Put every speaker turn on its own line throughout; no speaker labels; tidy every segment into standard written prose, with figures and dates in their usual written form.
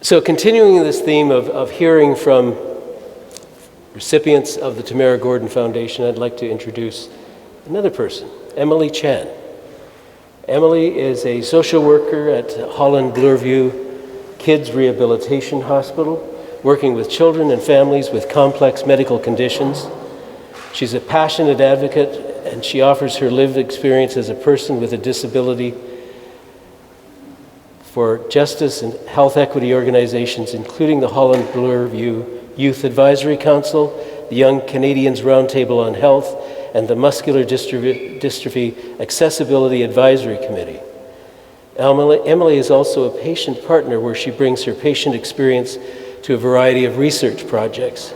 So continuing this theme of hearing from recipients of the Tamara Gordon Foundation, I'd like to introduce another person, Emily Chan. Emily is a social worker at Holland Bloorview Kids Rehabilitation Hospital, working with children and families with complex medical conditions. She's a passionate advocate, and she offers her lived experience as a person with a disability for justice and health equity organizations, including the Holland Bloorview Youth Advisory Council, the Young Canadians Roundtable on Health, and the Muscular Dystrophy Accessibility Advisory Committee. Emily is also a patient partner where she brings her patient experience to a variety of research projects.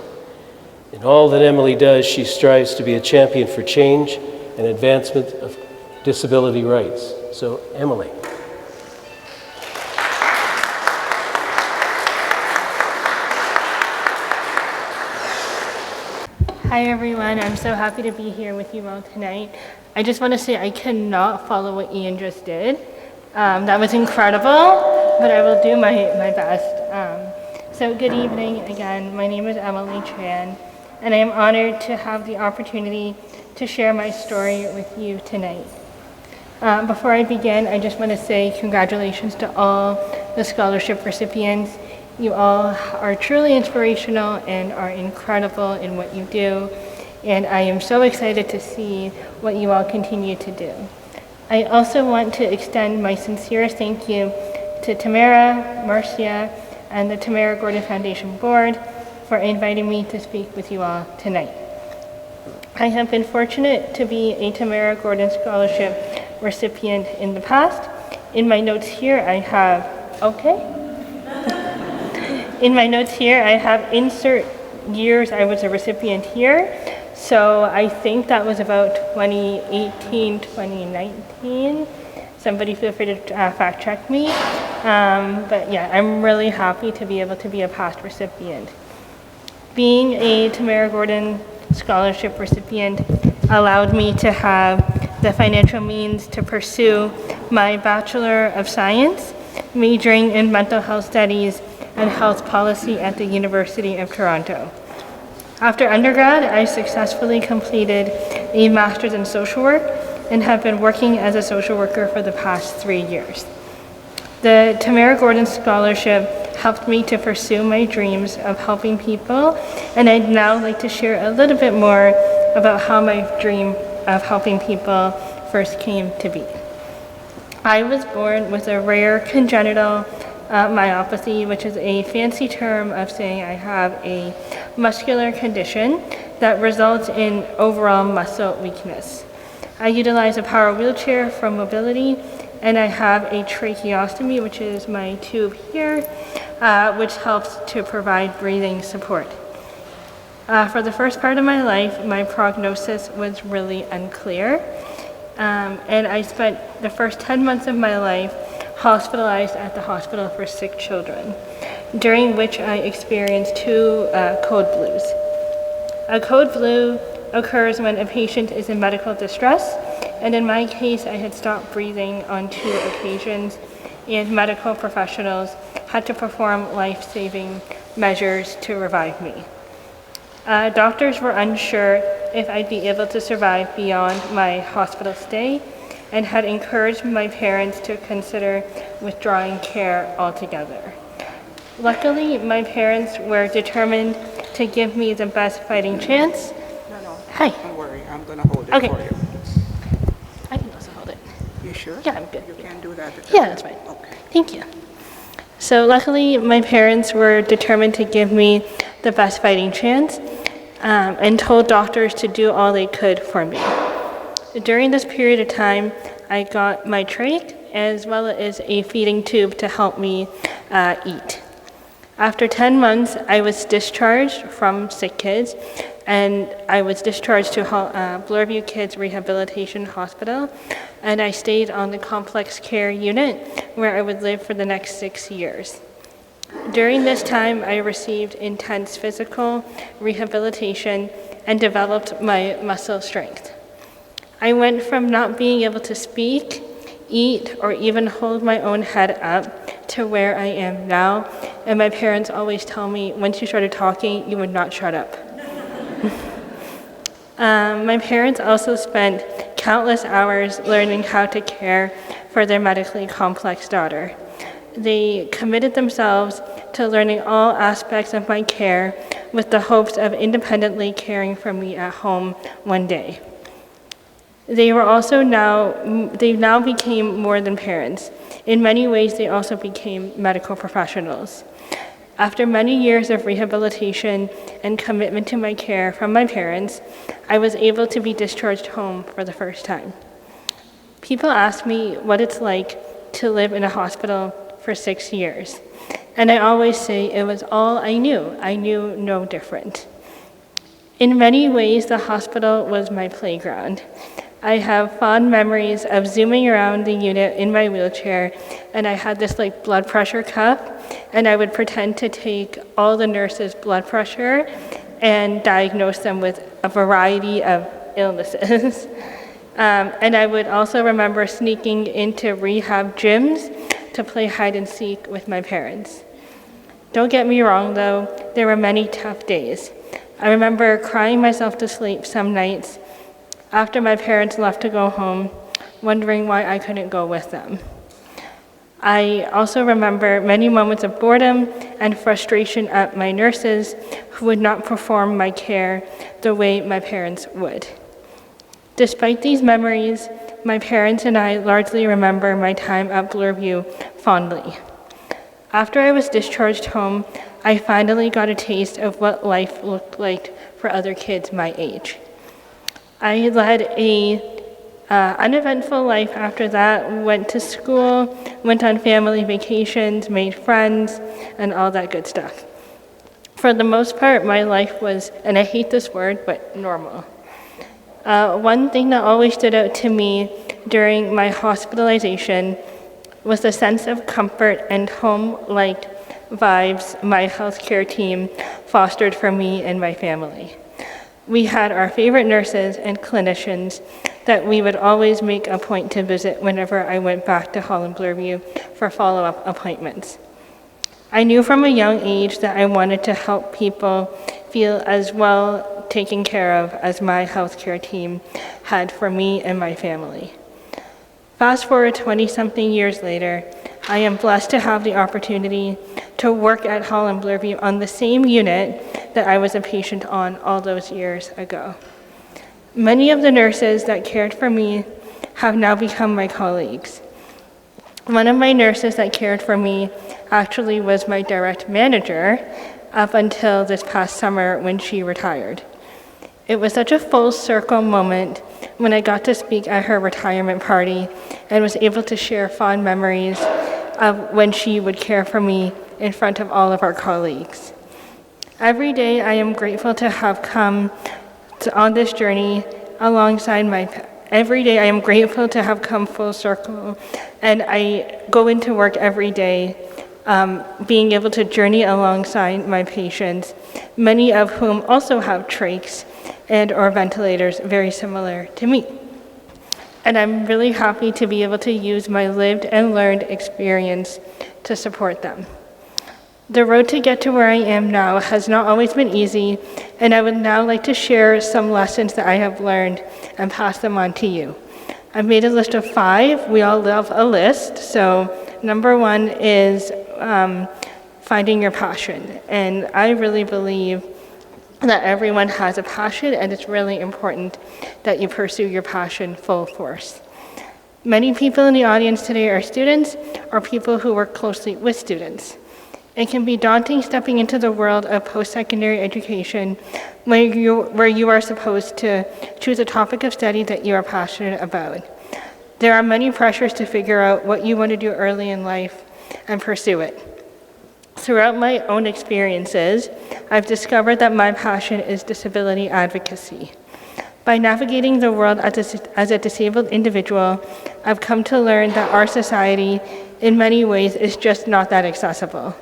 In all that Emily does, she strives to be a champion for change and advancement of disability rights. So, Emily.
Hi everyone, I'm so happy to be here with you all tonight. I just want to say I cannot follow what Ian just did. That was incredible, but I will do my best. So good evening again, my name is Emily Chan, and I am honored to have the opportunity to share my story with you tonight. Before I begin, I just want to say congratulations to all the scholarship recipients. You all are truly inspirational and are incredible in what you do, and I am so excited to see what you all continue to do. I also want to extend my sincerest thank you to Tamara, Marcia, and the Tamara Gordon Foundation Board for inviting me to speak with you all tonight. I have been fortunate to be a Tamara Gordon Scholarship recipient in the past. In my notes here, I have, In my notes here, I have insert years I was a recipient here. So I think that was about 2018, 2019. Somebody feel free to fact check me. But yeah, I'm really happy to be able to be a past recipient. Being a Tamara Gordon Scholarship recipient allowed me to have the financial means to pursue my Bachelor of Science, majoring in mental health studies and health policy at the University of Toronto. After undergrad, I successfully completed a master's in social work and have been working as a social worker for the past 3 years. The Tamara Gordon Scholarship helped me to pursue my dreams of helping people, and I'd now like to share a little bit more about how my dream of helping people first came to be. I was born with a rare congenital myopathy, which is a fancy term of saying I have a muscular condition that results in overall muscle weakness. I utilize a power wheelchair for mobility, and I have a tracheostomy, which is my tube here, which helps to provide breathing support. For the first part of my life, my prognosis was really unclear, and I spent the first 10 months of my life hospitalized at the Hospital for Sick Children, during which I experienced 2 code blues. A code blue occurs when a patient is in medical distress, and in my case, I had stopped breathing on 2 occasions, and medical professionals had to perform life-saving measures to revive me. Doctors were unsure if I'd be able to survive beyond my hospital stay, and had encouraged my parents to consider withdrawing care altogether. Luckily, my parents were determined to give me the best fighting chance.
No.
Hi.
Don't worry, I'm gonna hold it for you.
I can also hold it.
You sure?
Yeah, I'm good.
You can do that?
Yeah, that's fine.
Okay.
Thank you. So luckily, my parents were determined to give me the best fighting chance, and told doctors to do all they could for me. During this period of time, I got my trach as well as a feeding tube to help me eat. After 10 months, I was discharged from Sick Kids, and I was discharged to Bloorview Kids Rehabilitation Hospital, and I stayed on the complex care unit where I would live for the next 6 years. During this time, I received intense physical rehabilitation and developed my muscle strength. I went from not being able to speak, eat, or even hold my own head up to where I am now. And my parents always tell me, once you started talking, you would not shut up. My parents also spent countless hours learning how to care for their medically complex daughter. They committed themselves to learning all aspects of my care with the hopes of independently caring for me at home one day. They now became more than parents. In many ways, they also became medical professionals. After many years of rehabilitation and commitment to my care from my parents, I was able to be discharged home for the first time. People ask me what it's like to live in a hospital for 6 years, and I always say it was all I knew. I knew no different. In many ways, the hospital was my playground. I have fond memories of zooming around the unit in my wheelchair, and I had this blood pressure cuff, and I would pretend to take all the nurses' blood pressure and diagnose them with a variety of illnesses. And I would also remember sneaking into rehab gyms to play hide and seek with my parents. Don't get me wrong though, there were many tough days. I remember crying myself to sleep some nights after my parents left to go home, wondering why I couldn't go with them. I also remember many moments of boredom and frustration at my nurses who would not perform my care the way my parents would. Despite these memories, my parents and I largely remember my time at Bloorview fondly. After I was discharged home, I finally got a taste of what life looked like for other kids my age. I led an uneventful life after that, went to school, went on family vacations, made friends, and all that good stuff. For the most part, my life was, and I hate this word, but normal. One thing that always stood out to me during my hospitalization was the sense of comfort and home-like vibes my healthcare team fostered for me and my family. We had our favorite nurses and clinicians that we would always make a point to visit whenever I went back to Holland Bloorview for follow-up appointments. I knew from a young age that I wanted to help people feel as well taken care of as my healthcare team had for me and my family. Fast forward 20-something years later, I am blessed to have the opportunity to work at Holland Bloorview on the same unit that I was a patient on all those years ago. Many of the nurses that cared for me have now become my colleagues. One of my nurses that cared for me actually was my direct manager up until this past summer when she retired. It was such a full circle moment when I got to speak at her retirement party and was able to share fond memories of when she would care for me in front of all of our colleagues. Every day I am grateful to have come on this journey alongside every day I am grateful to have come full circle, and I go into work every day being able to journey alongside my patients, many of whom also have trachs and/or ventilators very similar to me. And I'm really happy to be able to use my lived and learned experience to support them. The road to get to where I am now has not always been easy, and I would now like to share some lessons that I have learned and pass them on to you. I've made a list of 5. We all love a list. So number 1 is finding your passion. And I really believe that everyone has a passion, and it's really important that you pursue your passion full force. Many people in the audience today are students or people who work closely with students. It can be daunting stepping into the world of post-secondary education where you are supposed to choose a topic of study that you are passionate about. There are many pressures to figure out what you want to do early in life and pursue it. Throughout my own experiences, I've discovered that my passion is disability advocacy. By navigating the world as a disabled individual, I've come to learn that our society, in many ways, is just not that accessible.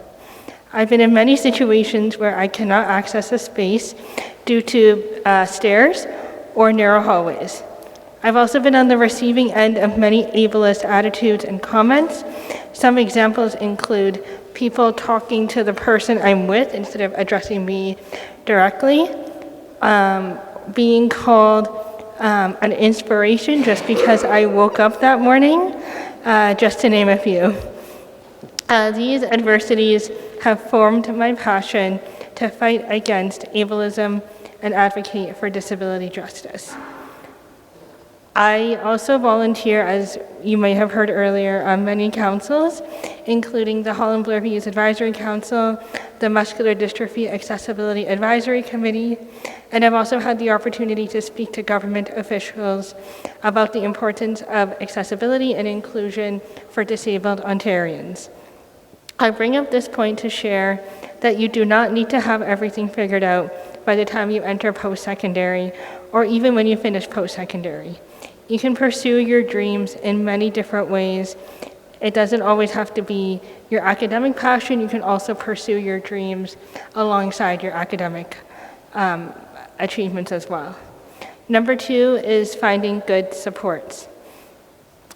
I've been in many situations where I cannot access a space due to stairs or narrow hallways. I've also been on the receiving end of many ableist attitudes and comments Some examples include people talking to the person I'm with instead of addressing me directly, being called an inspiration just because I woke up that morning, just to name a few. These adversities have formed my passion to fight against ableism and advocate for disability justice. I also volunteer, as you may have heard earlier, on many councils, including the Holland Bloor Youth Advisory Council, the Muscular Dystrophy Accessibility Advisory Committee, and I've also had the opportunity to speak to government officials about the importance of accessibility and inclusion for disabled Ontarians. I bring up this point to share that you do not need to have everything figured out by the time you enter post-secondary or even when you finish post-secondary. You can pursue your dreams in many different ways. It doesn't always have to be your academic passion. You can also pursue your dreams alongside your academic achievements as well. Number 2 is finding good supports.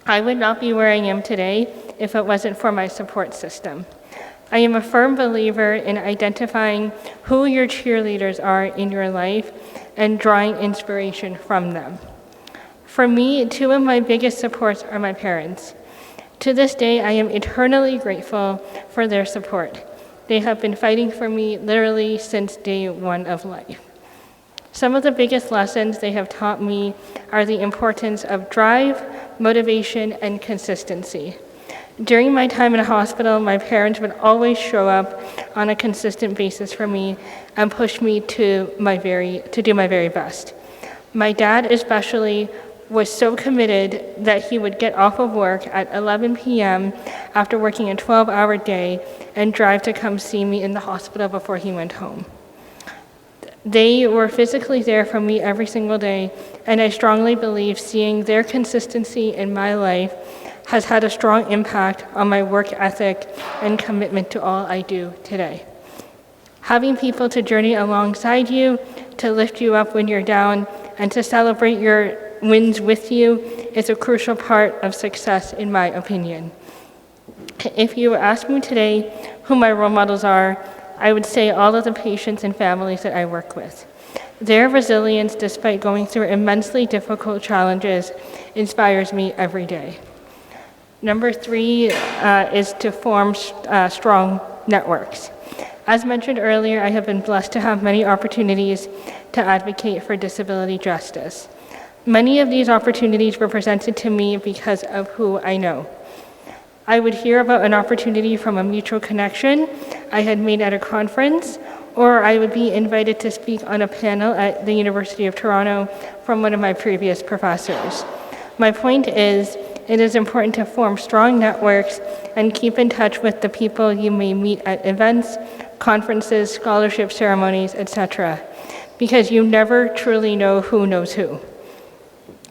I would not be where I am today if it wasn't for my support system. I am a firm believer in identifying who your cheerleaders are in your life and drawing inspiration from them. For me, 2 of my biggest supports are my parents. To this day, I am eternally grateful for their support. They have been fighting for me literally since day 1 of life. Some of the biggest lessons they have taught me are the importance of drive, motivation, and consistency. During my time in a hospital, my parents would always show up on a consistent basis for me and push me to do my very best. My dad especially was so committed that he would get off of work at 11 p.m. after working a 12-hour day and drive to come see me in the hospital before he went home. They were physically there for me every single day, and I strongly believe seeing their consistency in my life has had a strong impact on my work ethic and commitment to all I do today. Having people to journey alongside you, to lift you up when you're down, and to celebrate your wins with you is a crucial part of success, in my opinion. If you ask me today who my role models are, I would say all of the patients and families that I work with. Their resilience, despite going through immensely difficult challenges, inspires me every day. Number 3 is to form strong networks. As mentioned earlier, I have been blessed to have many opportunities to advocate for disability justice. Many of these opportunities were presented to me because of who I know. I would hear about an opportunity from a mutual connection I had made at a conference, or I would be invited to speak on a panel at the University of Toronto from one of my previous professors. My point is, it is important to form strong networks and keep in touch with the people you may meet at events, conferences, scholarship ceremonies, etc., because you never truly know who knows who.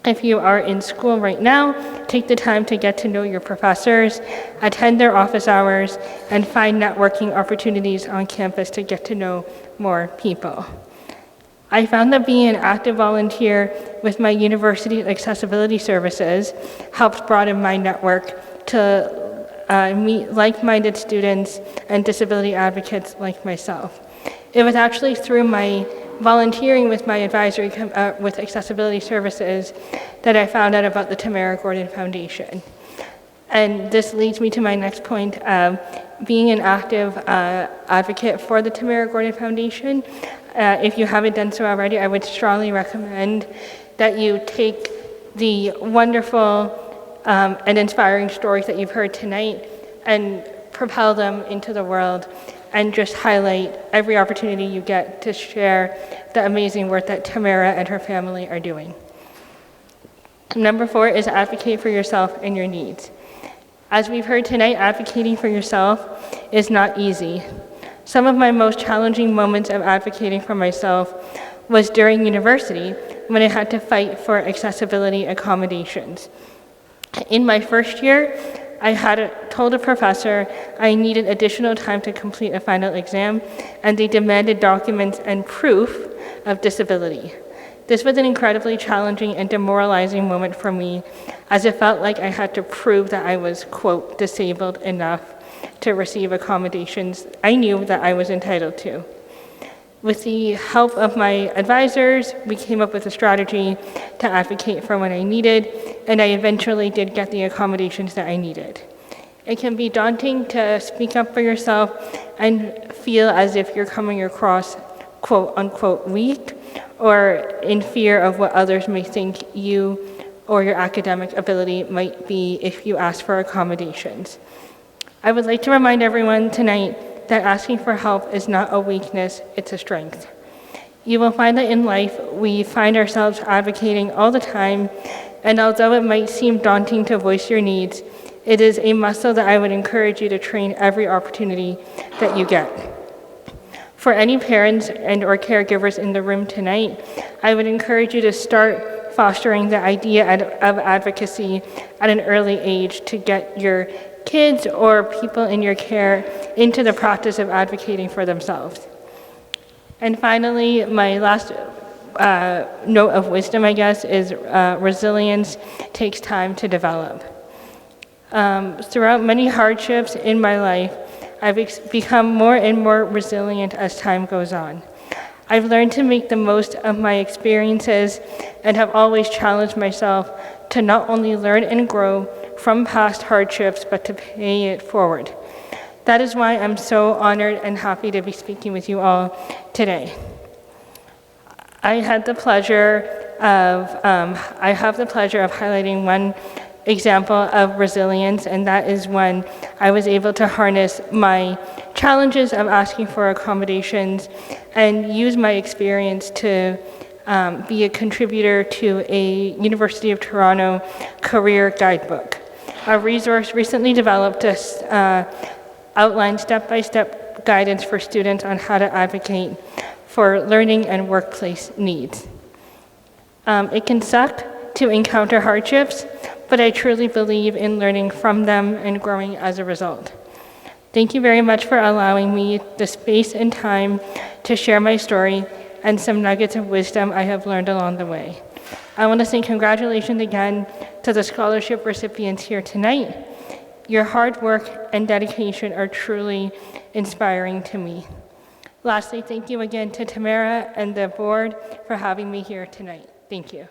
If you are in school right now, take the time to get to know your professors, attend their office hours, and find networking opportunities on campus to get to know more people. I found that being an active volunteer with my university accessibility services helps broaden my network to meet like-minded students and disability advocates like myself. It was actually through my volunteering with my advisory with accessibility services that I found out about the Tamara Gordon Foundation. And this leads me to my next point of being an active advocate for the Tamara Gordon Foundation. If you haven't done so already, I would strongly recommend that you take the wonderful and inspiring stories that you've heard tonight and propel them into the world, and just highlight every opportunity you get to share the amazing work that Tamara and her family are doing. Number 4 is advocate for yourself and your needs. As we've heard tonight, advocating for yourself is not easy. Some of my most challenging moments of advocating for myself was during university when I had to fight for accessibility accommodations. In my first year, I had told a professor I needed additional time to complete a final exam, and they demanded documents and proof of disability. This was an incredibly challenging and demoralizing moment for me, as it felt like I had to prove that I was, quote, disabled enough to receive accommodations I knew that I was entitled to. With the help of my advisors, we came up with a strategy to advocate for what I needed, and I eventually did get the accommodations that I needed. It can be daunting to speak up for yourself and feel as if you're coming across, quote unquote, weak, or in fear of what others may think you or your academic ability might be if you ask for accommodations. I would like to remind everyone tonight that asking for help is not a weakness, it's a strength. You will find that in life, we find ourselves advocating all the time, and although it might seem daunting to voice your needs, it is a muscle that I would encourage you to train every opportunity that you get. For any parents and or caregivers in the room tonight, I would encourage you to start fostering the idea of advocacy at an early age to get your kids or people in your care into the practice of advocating for themselves. And finally, my last note of wisdom, I guess, is resilience takes time to develop. Throughout many hardships in my life, I've become more and more resilient as time goes on. I've learned to make the most of my experiences and have always challenged myself to not only learn and grow from past hardships, but to pay it forward. That is why I'm so honored and happy to be speaking with you all today. I have the pleasure of highlighting one example of resilience, and that is when I was able to harness my challenges of asking for accommodations and use my experience to be a contributor to a University of Toronto career guidebook. A resource recently developed to outline step-by-step guidance for students on how to advocate for learning and workplace needs. It can suck to encounter hardships, but I truly believe in learning from them and growing as a result. Thank you very much for allowing me the space and time to share my story and some nuggets of wisdom I have learned along the way. I want to say congratulations again to the scholarship recipients here tonight. Your hard work and dedication are truly inspiring to me. Lastly, thank you again to Tamara and the board for having me here tonight. Thank you.